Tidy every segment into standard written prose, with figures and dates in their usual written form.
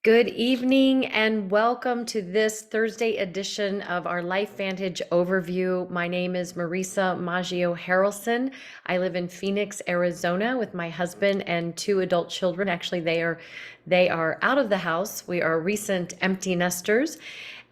Good evening and welcome to this Thursday edition of our Life Vantage Overview. My name is Marisa Maggio Harelson. I live in Phoenix, Arizona with my husband and two adult children. Actually, they are out of the house. We are recent empty nesters.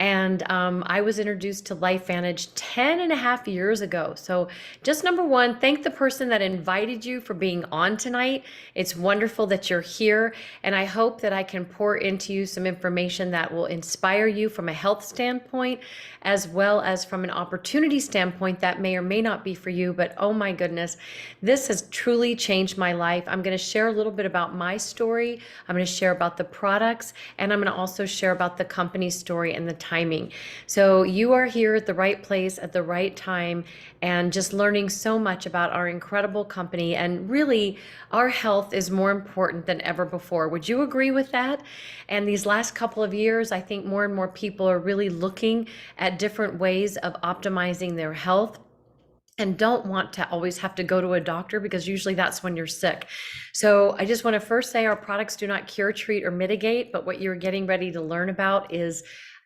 And I was introduced to Life Vantage 10 and a half years ago. So just number one, thank the person that invited you for being on tonight. It's wonderful that you're here. And I hope that I can pour into you some information that will inspire you from a health standpoint, as well as from an opportunity standpoint that may or may not be for you. But oh my goodness, this has truly changed my life. I'm going to share a little bit about my story. I'm going to share about the products, and I'm going to also share about the company story and the timing. So you are here at the right place at the right time and just learning so much about our incredible company. And really, our health is more important than ever before. Would you agree with that? And these last couple of years, I think more and more people are really looking at different ways of optimizing their health and don't want to always have to go to a doctor because usually that's when you're sick. So I just want to first say our products do not cure, treat, or mitigate, but what you're getting ready to learn about is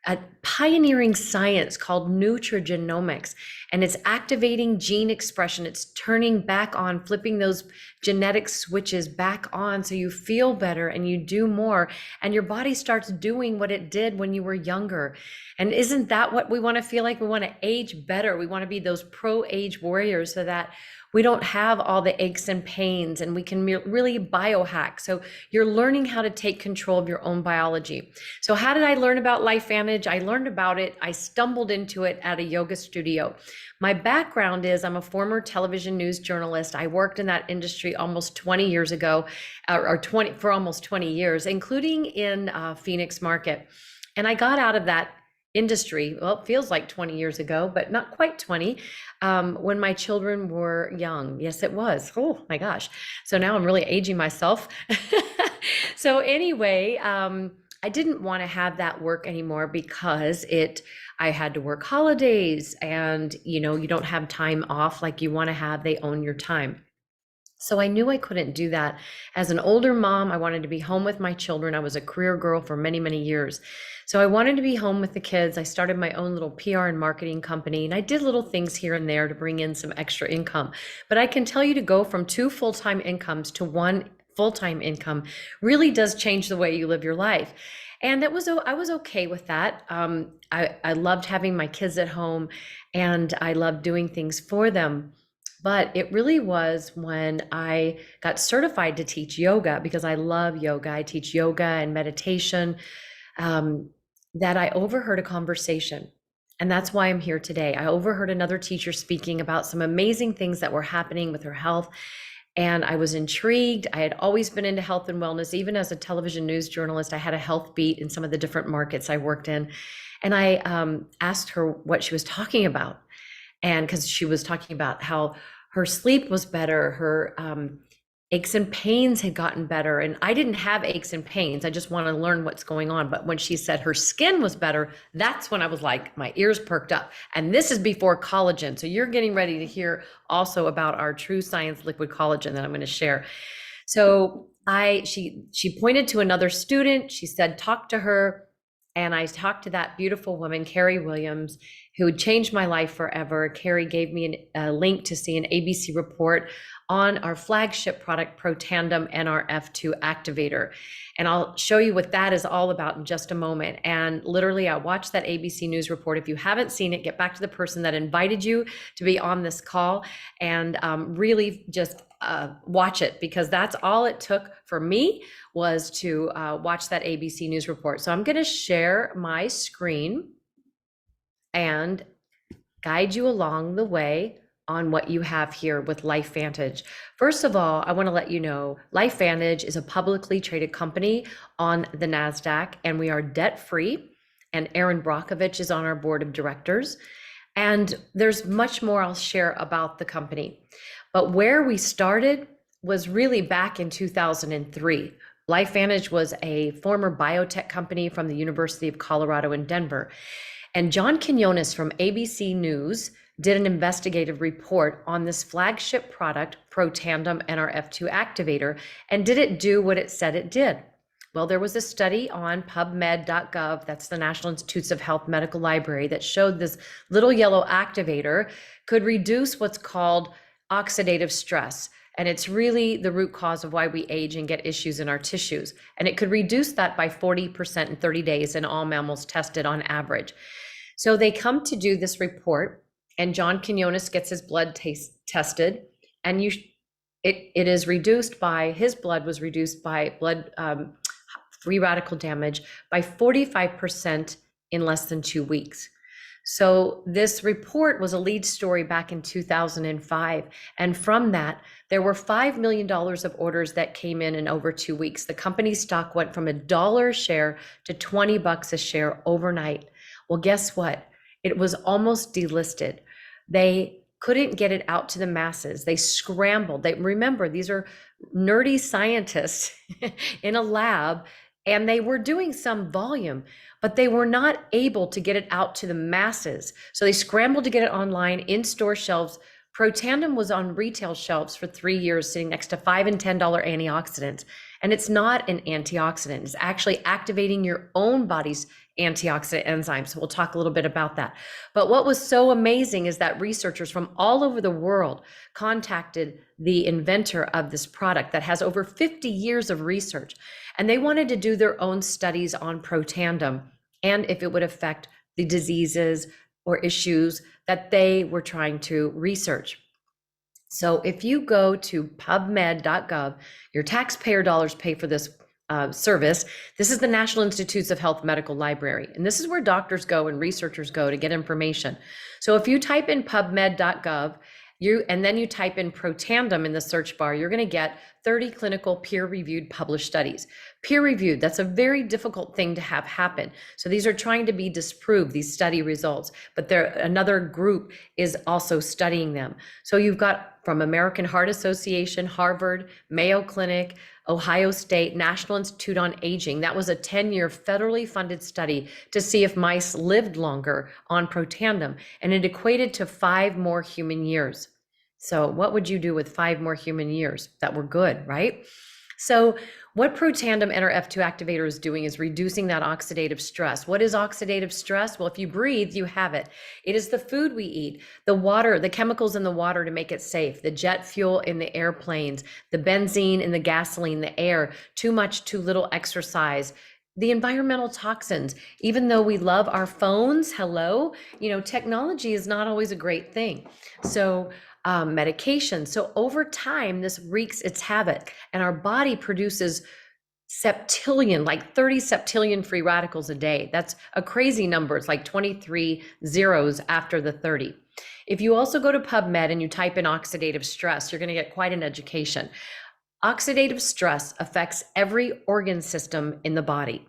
a pioneering science called nutrigenomics, and it's activating gene expression. It's turning back on, flipping those genetic switches back on so you feel better and you do more, and your body starts doing what it did when you were younger. And isn't that what we want to feel like? We want to age better. We want to be those pro-age warriors so that we don't have all the aches and pains and we can really biohack. So you're learning how to take control of your own biology. So how did I learn about Life Vantage? I learned about it. I stumbled into it at a yoga studio. My background is I'm a former television news journalist. I worked in that industry almost 20 years ago, for almost 20 years, including in Phoenix market. And I got out of that industry, well, it feels like 20 years ago, but not quite 20, when my children were young. Yes, it was. Oh my gosh. So now I'm really aging myself. So anyway, I didn't want to have that work anymore because I had to work holidays and you don't have time off like you want to have. They own your time. So I knew I couldn't do that. As an older mom, I wanted to be home with my children. I was a career girl for many, many years. So I wanted to be home with the kids. I started my own little PR and marketing company, and I did little things here and there to bring in some extra income. But I can tell you to go from two full-time incomes to one full-time income really does change the way you live your life. And I was okay with that. I loved having my kids at home and I loved doing things for them. But it really was when I got certified to teach yoga because I love yoga. I teach yoga and meditation, that I overheard a conversation. And that's why I'm here today. I overheard another teacher speaking about some amazing things that were happening with her health. And I was intrigued. I had always been into health and wellness. Even as a television news journalist, I had a health beat in some of the different markets I worked in. And I asked her what she was talking about. And because she was talking about how her sleep was better, her aches and pains had gotten better. And I didn't have aches and pains. I just want to learn what's going on. But when she said her skin was better, that's when I was like, my ears perked up. And this is before collagen. So you're getting ready to hear also about our true science liquid collagen that I'm going to share. So she pointed to another student. She said, talk to her. And I talked to that beautiful woman, Carrie Williams, who changed my life forever. Carrie gave me a link to see an ABC report on our flagship product, Protandim NRF2 Activator. And I'll show you what that is all about in just a moment. And literally, I watched that ABC News report. If you haven't seen it, get back to the person that invited you to be on this call and really just watch it, because that's all it took for me was to watch that ABC News report. So I'm going to share my screen and guide you along the way on what you have here with Life Vantage. First of all, I want to let you know Life Vantage is a publicly traded company on the NASDAQ, and we are debt-free. And Aaron Brockovich is on our board of directors. And there's much more I'll share about the company. But where we started was really back in 2003. Life Vantage was a former biotech company from the University of Colorado in Denver. And John Quinones from ABC News did an investigative report on this flagship product, Protandim NRF2 Activator, and did it do what it said it did? Well, there was a study on pubmed.gov, that's the National Institutes of Health Medical Library, that showed this little yellow activator could reduce what's called oxidative stress. And it's really the root cause of why we age and get issues in our tissues. And it could reduce that by 40% in 30 days in all mammals tested on average. So they come to do this report, and John Quinones gets his blood tested, and it is reduced by, his blood was reduced by blood free radical damage by 45% in less than 2 weeks. So this report was a lead story back in 2005. And from that, there were $5 million of orders that came in over 2 weeks. The company's stock went from $1 a share to $20 a share overnight. Well, guess what? It was almost delisted. They couldn't get it out to the masses. They scrambled. Remember, these are nerdy scientists in a lab, and they were doing some volume, but they were not able to get it out to the masses. So they scrambled to get it online in store shelves. Protandim was on retail shelves for 3 years, sitting next to $5 and $10 antioxidants. And it's not an antioxidant. It's actually activating your own body's antioxidant enzymes. So we'll talk a little bit about that. But what was so amazing is that researchers from all over the world contacted the inventor of this product that has over 50 years of research. And they wanted to do their own studies on Protandim and if it would affect the diseases or issues that they were trying to research. So if you go to pubmed.gov, your taxpayer dollars pay for this service. This is the National Institutes of Health Medical Library, and this is where doctors go and researchers go to get information. So if you type in pubmed.gov, and then you type in Protandim in the search bar, you're going to get 30 clinical peer-reviewed published studies. Peer-reviewed, that's a very difficult thing to have happen. So these are trying to be disproved, these study results, but another group is also studying them. So you've got from American Heart Association, Harvard, Mayo Clinic, Ohio State, National Institute on Aging. That was a 10-year federally funded study to see if mice lived longer on Protandim, and it equated to 5 more human years. So what would you do with 5 more human years that were good, right? So what Protandim NRF2 activator is doing is reducing that oxidative stress. What is oxidative stress? Well, if you breathe, you have it. It is the food we eat, the water, the chemicals in the water to make it safe, the jet fuel in the airplanes, the benzene in the gasoline, the air, too much, too little exercise, the environmental toxins. Even though we love our phones, technology is not always a great thing. So medication. So over time, this wreaks its havoc, and our body produces septillion, like 30 septillion free radicals a day. That's a crazy number. It's like 23 zeros after the 30. If you also go to PubMed and you type in oxidative stress, you're going to get quite an education. Oxidative stress affects every organ system in the body.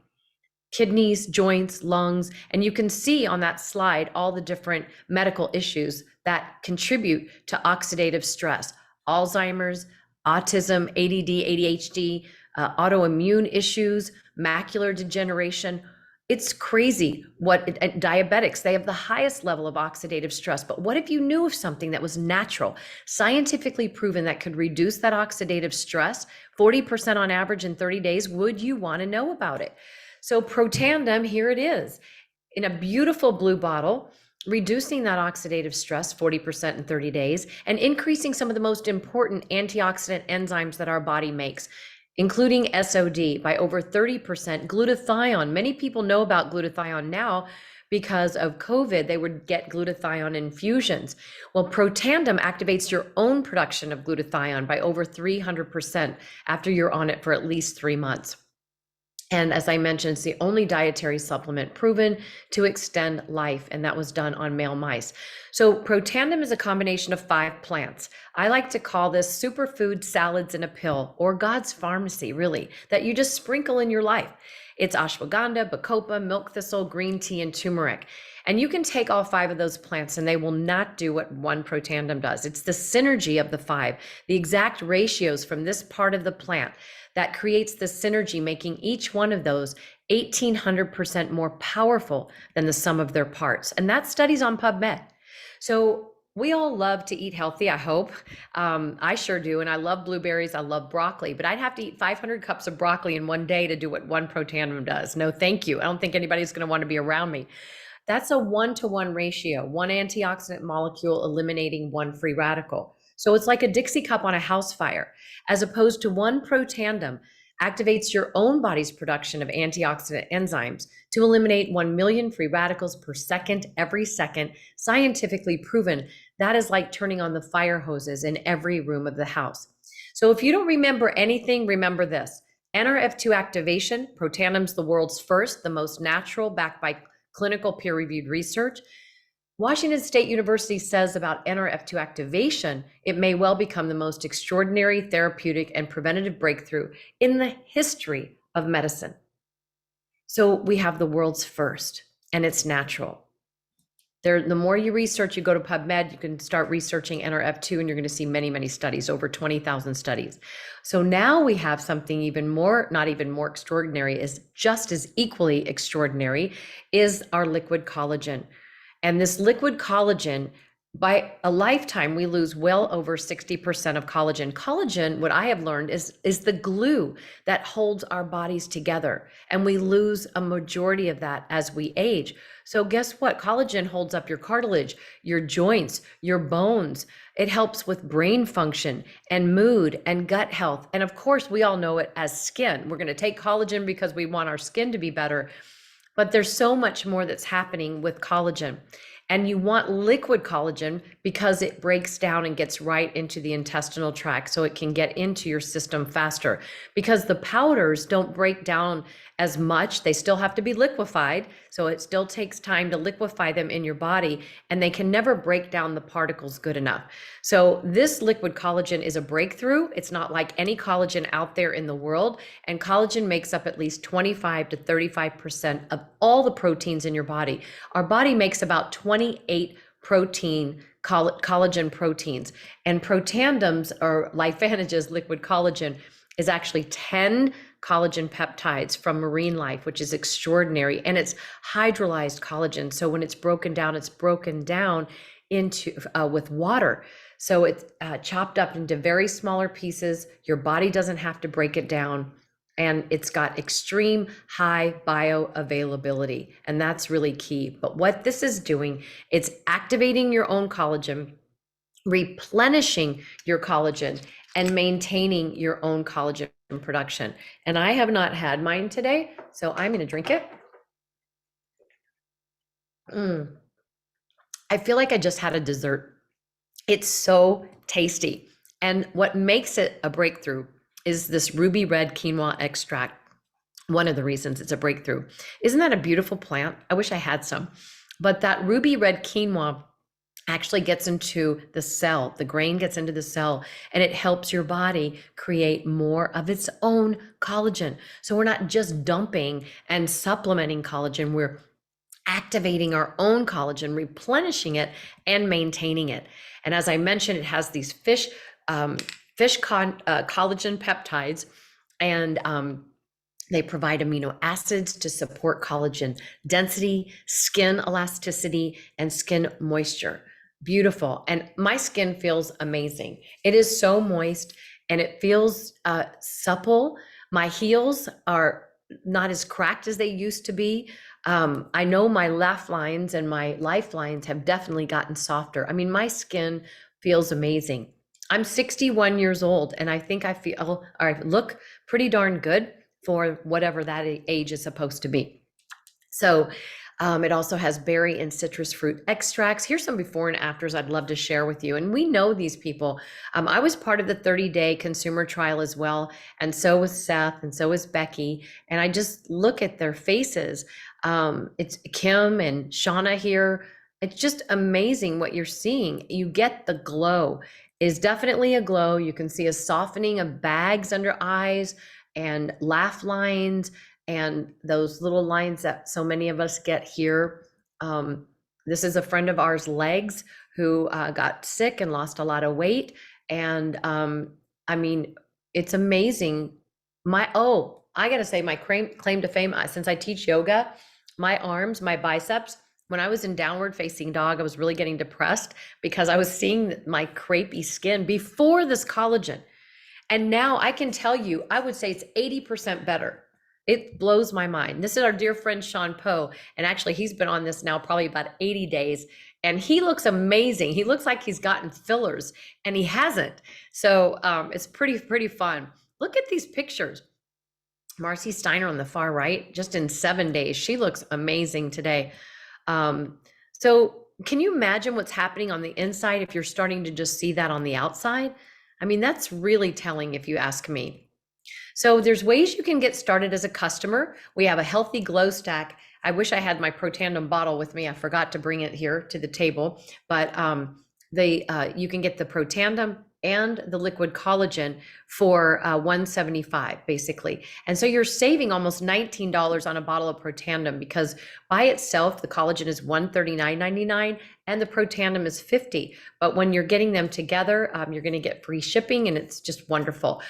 Kidneys, joints, lungs, and you can see on that slide all the different medical issues that contribute to oxidative stress: Alzheimer's, autism, ADD, ADHD, autoimmune issues, macular degeneration. It's crazy diabetics, they have the highest level of oxidative stress. But what if you knew of something that was natural, scientifically proven, that could reduce that oxidative stress 40% on average in 30 days? Would you want to know about it? So Protandim, here it is in a beautiful blue bottle, reducing that oxidative stress 40% in 30 days and increasing some of the most important antioxidant enzymes that our body makes, including SOD by over 30%, glutathione. Many people know about glutathione now because of COVID. They would get glutathione infusions. Well, Protandim activates your own production of glutathione by over 300% after you're on it for at least 3 months. And as I mentioned, it's the only dietary supplement proven to extend life, and that was done on male mice. So Protandim is a combination of 5 plants. I like to call this superfood salads in a pill, or God's pharmacy, really, that you just sprinkle in your life. It's ashwagandha, bacopa, milk thistle, green tea, and turmeric. And you can take all 5 of those plants and they will not do what one Protandim does. It's the synergy of the 5, the exact ratios from this part of the plant that creates the synergy, making each one of those 1,800% more powerful than the sum of their parts. And that study's on PubMed. So We all love to eat healthy, I hope. I sure do. And I love blueberries. I love broccoli, but I'd have to eat 500 cups of broccoli in one day to do what one protandim does. No, thank you. I don't think anybody's going to want to be around me. That's a 1-to-1 ratio, one antioxidant molecule eliminating one free radical. So it's like a Dixie cup on a house fire, as opposed to one protandem activates your own body's production of antioxidant enzymes to eliminate 1 million free radicals per second every second, scientifically proven. That is like turning on the fire hoses in every room of the house. So if you don't remember anything, remember this. NRF2 activation, protandem's the world's first, the most natural, backed by clinical peer-reviewed research. Washington State University says about NRF2 activation, it may well become the most extraordinary therapeutic and preventative breakthrough in the history of medicine. So we have the world's first, and it's natural. The more you research, you go to PubMed, you can start researching NRF2, and you're going to see many, many studies, over 20,000 studies. So now we have something even more, not even more extraordinary, is just as equally extraordinary, is our liquid collagen. And this liquid collagen, by a lifetime, we lose well over 60% of collagen. Collagen, what I have learned, is the glue that holds our bodies together. And we lose a majority of that as we age. So guess what? Collagen holds up your cartilage, your joints, your bones. It helps with brain function and mood and gut health. And of course, we all know it as skin. We're going to take collagen because we want our skin to be better. But there's so much more that's happening with collagen. And you want liquid collagen because it breaks down and gets right into the intestinal tract so it can get into your system faster. Because the powders don't break down as much. They still have to be liquefied. So it still takes time to liquefy them in your body, and they can never break down the particles good enough. So this liquid collagen is a breakthrough. It's not like any collagen out there in the world. And collagen makes up at least 25 to 35% of all the proteins in your body. Our body makes about 28 collagen proteins, and Protandems, or LifeVantage's liquid collagen, is actually 10 collagen peptides from marine life, which is extraordinary. And it's hydrolyzed collagen. So when it's broken down into with water. So it's chopped up into very smaller pieces. Your body doesn't have to break it down. And it's got extreme high bioavailability. And that's really key. But what this is doing, it's activating your own collagen, replenishing your collagen, and maintaining your own collagen production. And I have not had mine today, so I'm going to drink it. I feel like I just had a dessert. It's so tasty. And what makes it a breakthrough is this ruby red quinoa extract. One of the reasons it's a breakthrough. Isn't that a beautiful plant? I wish I had some. But that ruby red quinoa actually gets into the cell, the grain gets into the cell, and it helps your body create more of its own collagen. So we're not just dumping and supplementing collagen, we're activating our own collagen, replenishing it, and maintaining it. And as I mentioned, it has these collagen peptides, and they provide amino acids to support collagen density, skin elasticity, and skin moisture. Beautiful. And my skin feels amazing. It is so moist and it feels supple. My heels are not as cracked as they used to be. I know my laugh lines and my lifelines have definitely gotten softer. I mean, my skin feels amazing. I'm 61 years old, and I think I look pretty darn good for whatever that age is supposed to be. So it also has berry and citrus fruit extracts. Here's some before and afters I'd love to share with you. And we know these people. I was part of the 30-day consumer trial as well. And so was Seth, and so was Becky. And I just look at their faces. It's Kim and Shauna here. It's just amazing what you're seeing. You get the glow. Is definitely a glow. You can see a softening of bags under eyes and laugh lines, and those little lines that so many of us get here. This is a friend of ours, Legs, who got sick and lost a lot of weight. And I mean, it's amazing. I gotta say, my claim to fame, since I teach yoga, my arms, my biceps when I was in downward facing dog, I was really getting depressed because I was seeing my crepey skin before this collagen. And now I can tell you, I would say it's 80% better. It blows my mind. This is our dear friend Sean Poe. And actually, he's been on this now probably about 80 days. And he looks amazing. He looks like he's gotten fillers, and he hasn't. So it's pretty fun. Look at these pictures. Marcy Steiner on the far right, just in 7 days. She looks amazing today. So can you imagine what's happening on the inside if you're starting to just see that on the outside? I mean, that's really telling if you ask me. So there's ways you can get started as a customer. We have a healthy glow stack. I wish I had my Protandem bottle with me. I forgot to bring it here to the table, but you can get the Protandem and the liquid collagen for $175 basically. And so you're saving almost $19 on a bottle of Protandem, because by itself, the collagen is $139.99 and the Protandem is $50. But when you're getting them together, you're going to get free shipping, and it's just wonderful.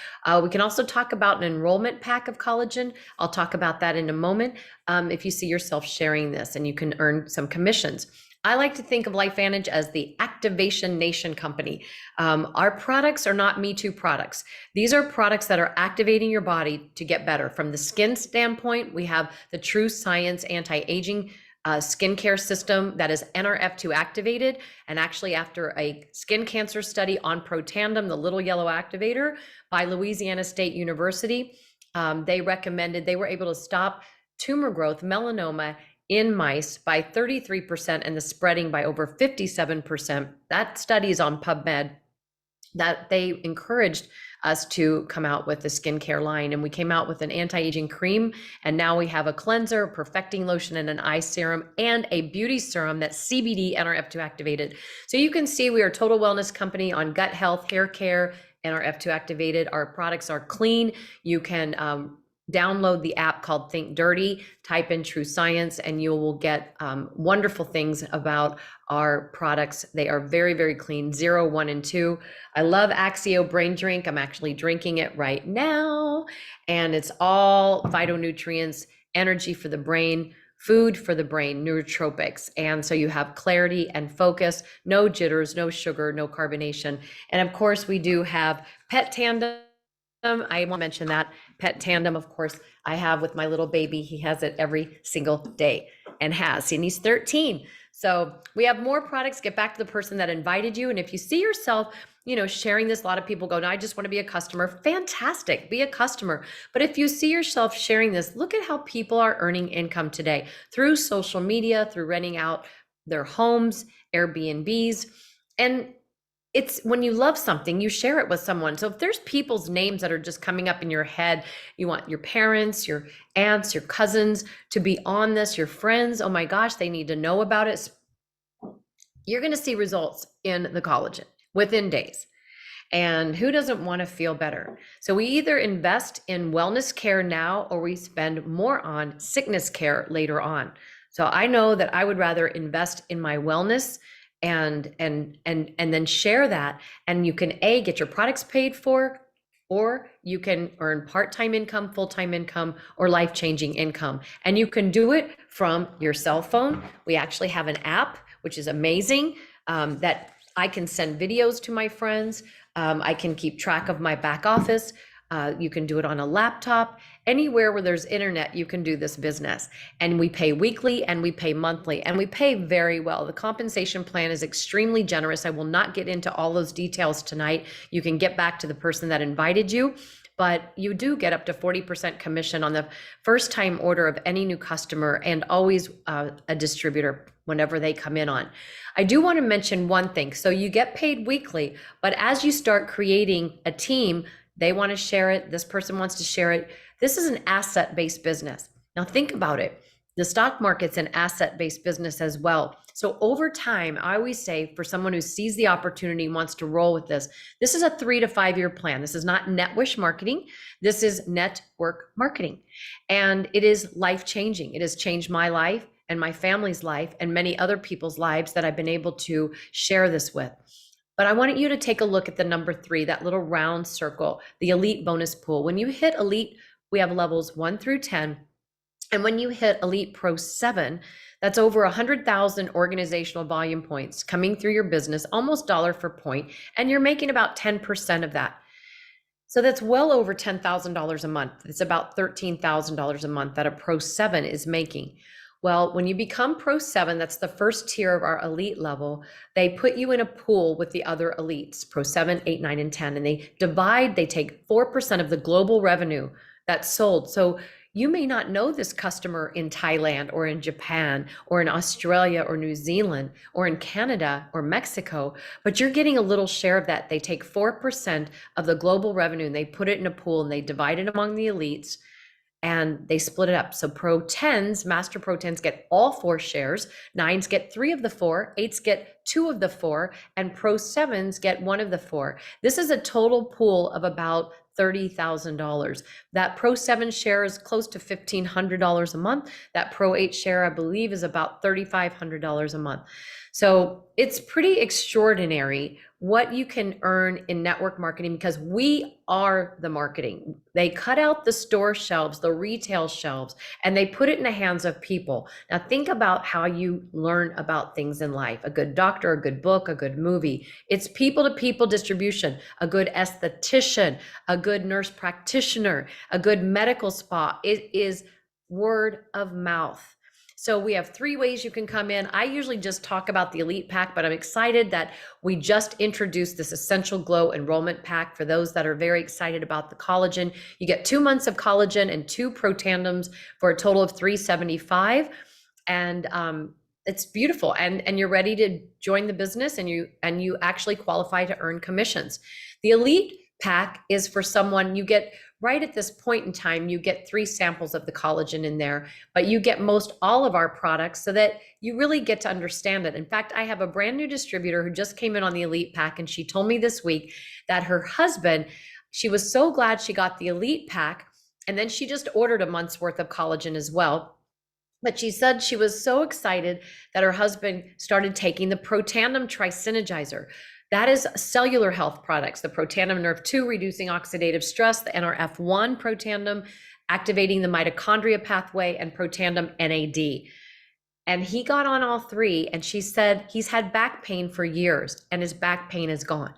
We can also talk about an enrollment pack of collagen. I'll talk about that in a moment. If you see yourself sharing this, and you can earn some commissions. I like to think of LifeVantage as the Activation Nation company. Our products are not Me Too products. These are products that are activating your body to get better. From the skin standpoint, we have the True Science Anti-Aging skincare system that is NRF2 activated. And actually, after a skin cancer study on Protandem, the little yellow activator by Louisiana State University, they were able to stop tumor growth, melanoma, in mice by 33% and the spreading by over 57%. That study is on PubMed. That they encouraged us to come out with the skincare line, and we came out with an anti-aging cream, and now we have a cleanser, perfecting lotion, and an eye serum, and a beauty serum that's CBD NRF2 activated. So you can see we are a total wellness company on gut health, hair care, NRF2 activated. Our products are clean. You can download the app called Think Dirty, type in True Science, and you will get wonderful things about our products. They are very clean, 0, 1, and 2. I love Axio Brain Drink. I'm actually drinking it right now, and it's all phytonutrients, energy for the brain, food for the brain, neurotropics. And so you have clarity and focus, no jitters, no sugar, no carbonation. And of course, we do have Pet Tandem. I want to mention that Pet Tandem, of course, I have with my little baby. He has it every single day and he's 13. So we have more products. Get back to the person that invited you. And if you see yourself, sharing this, a lot of people go, no, I just want to be a customer. Fantastic. Be a customer. But if you see yourself sharing this, look at how people are earning income today through social media, through renting out their homes, Airbnbs. And it's when you love something, you share it with someone. So if there's people's names that are just coming up in your head, you want your parents, your aunts, your cousins to be on this, your friends, oh my gosh, they need to know about it. You're going to see results in the collagen within days. And who doesn't want to feel better? So we either invest in wellness care now, or we spend more on sickness care later on. So I know that I would rather invest in my wellness and then share that, and you can get your products paid for, or you can earn part-time income, full-time income, or life-changing income. And you can do it from your cell phone. We actually have an app, which is amazing, that I can send videos to my friends. I can keep track of my back office. You can do it on a laptop. Anywhere where there's internet, you can do this business. And we pay weekly and we pay monthly, and we pay very well. The compensation plan is extremely generous. I will not get into all those details tonight. You can get back to the person that invited you, but you do get up to 40% commission on the first time order of any new customer, and always a distributor whenever they come in on. I do want to mention one thing. So you get paid weekly, but as you start creating a team, they want to share it. This person wants to share it. This is an asset-based business. Now think about it. The stock market's an asset-based business as well. So over time, I always say, for someone who sees the opportunity, wants to roll with this, this is a 3 to 5 year plan. This is not net wish marketing. This is network marketing. And it is life-changing. It has changed my life and my family's life and many other people's lives that I've been able to share this with. But I want you to take a look at the number 3, that little round circle, the elite bonus pool. When you hit elite, we have levels 1 through 10. And when you hit Elite Pro 7, that's over 100,000 organizational volume points coming through your business, almost dollar for point, and you're making about 10% of that. So that's well over $10,000 a month. It's about $13,000 a month that a Pro 7 is making. Well, when you become Pro 7, that's the first tier of our elite level. They put you in a pool with the other elites, Pro 7, 8, 9, and 10, and they take 4% of the global revenue that's sold. So you may not know this customer in Thailand or in Japan or in Australia or New Zealand or in Canada or Mexico, but you're getting a little share of that. They take 4% of the global revenue and they put it in a pool and they divide it among the elites and they split it up. So Pro 10s, Master Pro 10s get all 4 shares, 9s get 3 of the 4, 8s get 2 of the 4, and Pro 7s get 1 of the 4. This is a total pool of about $30,000. That Pro 7 share is close to $1,500 a month. That Pro 8 share, I believe, is about $3,500 a month. So it's pretty extraordinary what you can earn in network marketing because we are the marketing. They cut out the store shelves, the retail shelves, and they put it in the hands of people. Now think about how you learn about things in life. A good doctor, a good book, a good movie. It's people to people distribution, a good esthetician, a good nurse practitioner, a good medical spa. It is word of mouth. So we have 3 ways you can come in. I usually just talk about the Elite Pack, but I'm excited that we just introduced this Essential Glow Enrollment Pack for those that are very excited about the collagen. You get 2 months of collagen and 2 Pro Tandems for a total of $375. And it's beautiful. And you're ready to join the business and you actually qualify to earn commissions. The Elite Pack is for someone you get right at this point in time, you get 3 samples of the collagen in there, but you get most all of our products so that you really get to understand it. In fact, I have a brand new distributor who just came in on the Elite Pack, and she told me this week that her husband, she was so glad she got the Elite Pack, and then she just ordered a month's worth of collagen as well. But she said she was so excited that her husband started taking the Protandim Tri-Synergizer. That is cellular health products, the Protandim Nerve 2 reducing oxidative stress, the NRF1 Protandim activating the mitochondria pathway, and Protandim NAD. And he got on all 3, and she said he's had back pain for years and his back pain is gone.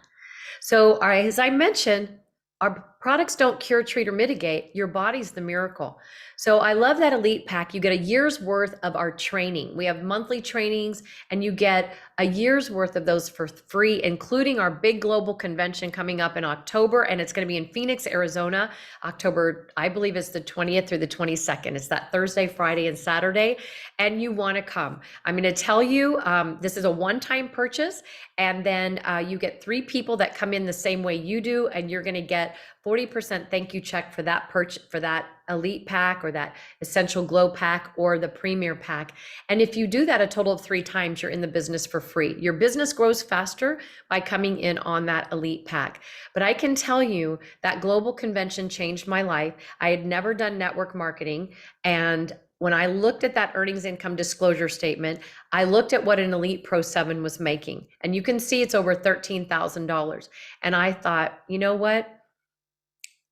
So as I mentioned, our products don't cure, treat, or mitigate. Your body's the miracle. So I love that Elite Pack. You get a year's worth of our training. We have monthly trainings, and you get a year's worth of those for free, including our big global convention coming up in October. And it's going to be in Phoenix, Arizona, October, I believe it's the 20th through the 22nd. It's that Thursday, Friday, and Saturday. And you want to come. I'm going to tell you, this is a one-time purchase. And then you get 3 people that come in the same way you do, and you're going to get 40% thank you check for that purchase, for that Elite Pack or that Essential Glow Pack or the Premier Pack. And if you do that a total of 3 times, you're in the business for free. Your business grows faster by coming in on that Elite Pack. But I can tell you that global convention changed my life. I had never done network marketing, and when I looked at that earnings income disclosure statement, I looked at what an Elite Pro 7 was making, and you can see it's over $13,000. And I thought, you know what?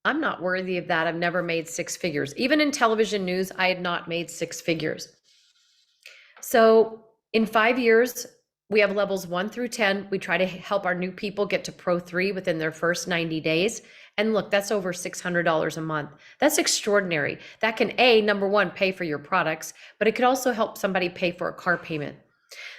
I'm not worthy of that. I've never made 6 figures. Even in television news, I had not made 6 figures. So in 5 years, we have levels 1 through 10. We try to help our new people get to Pro 3 within their first 90 days. And look, that's over $600 a month. That's extraordinary. That can, number 1, pay for your products, but it could also help somebody pay for a car payment.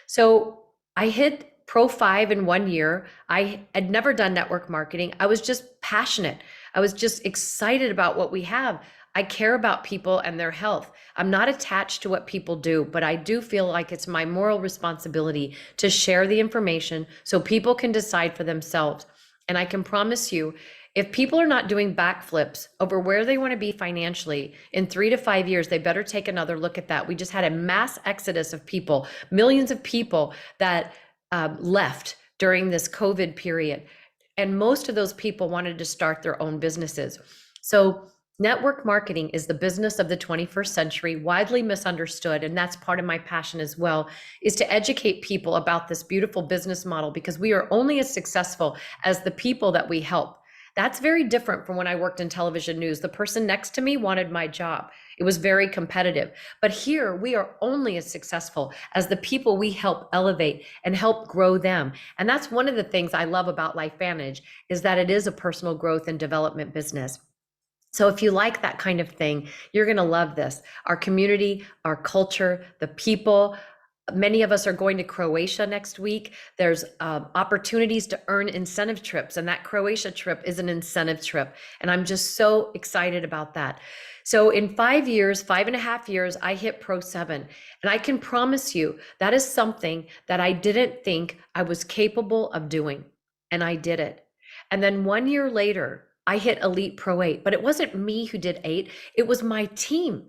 So I hit Pro 5 in 1 year. I had never done network marketing. I was just passionate. I was just excited about what we have. I care about people and their health. I'm not attached to what people do, but I do feel like it's my moral responsibility to share the information so people can decide for themselves. And I can promise you, if people are not doing backflips over where they want to be financially in 3 to 5 years, they better take another look at that. We just had a mass exodus of people, millions of people that left during this COVID period. And most of those people wanted to start their own businesses. So network marketing is the business of the 21st century, widely misunderstood. And that's part of my passion as well, is to educate people about this beautiful business model, because we are only as successful as the people that we help. That's very different from when I worked in television news. The person next to me wanted my job. It was very competitive. But here we are only as successful as the people we help elevate and help grow them. And that's one of the things I love about LifeVantage is that it is a personal growth and development business. So if you like that kind of thing, you're going to love this. Our community, our culture, the people. Many of us are going to Croatia next week. There's opportunities to earn incentive trips, and that Croatia trip is an incentive trip. And I'm just so excited about that. So in 5 years, 5.5 years, I hit Pro 7. And I can promise you that is something that I didn't think I was capable of doing. And I did it. And then 1 year later, I hit Elite Pro 8, but it wasn't me who did 8. It was my team.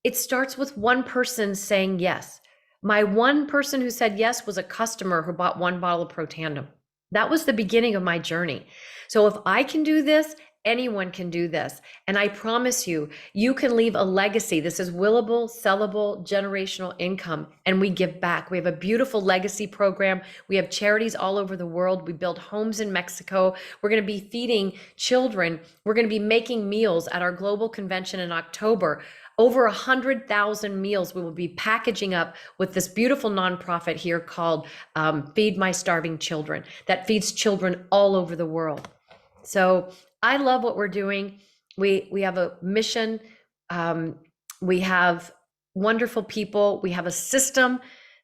It starts with one person saying yes. My one person who said yes was a customer who bought 1 bottle of Pro Tandem. That was the beginning of my journey. So if I can do this, anyone can do this. And I promise you, you can leave a legacy. This is willable, sellable, generational income, and we give back. We have a beautiful legacy program. We have charities all over the world. We build homes in Mexico. We're going to be feeding children. We're going to be making meals at our global convention in October. Over 100,000 meals we will be packaging up with this beautiful nonprofit here called Feed My Starving Children that feeds children all over the world. So I love what we're doing. We have a mission. We have wonderful people. We have a system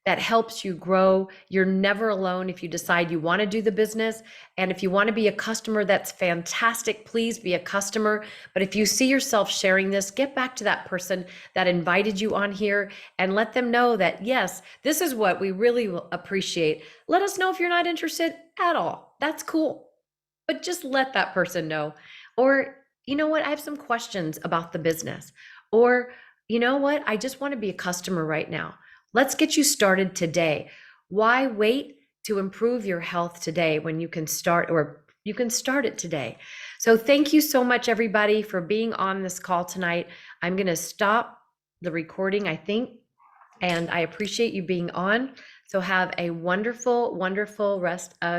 that helps you grow. You're never alone if you decide you want to do the business. And if you want to be a customer, that's fantastic. Please be a customer. But if you see yourself sharing this, get back to that person that invited you on here and let them know that, yes, this is what we really will appreciate. Let us know if you're not interested at all. That's cool. But just let that person know. Or, you know what, I have some questions about the business. Or, you know what, I just want to be a customer right now. Let's get you started today. Why wait to improve your health today when you can start, or you can start it today? So thank you so much, everybody, for being on this call tonight. I'm going to stop the recording, I think, and I appreciate you being on. So have a wonderful, wonderful rest of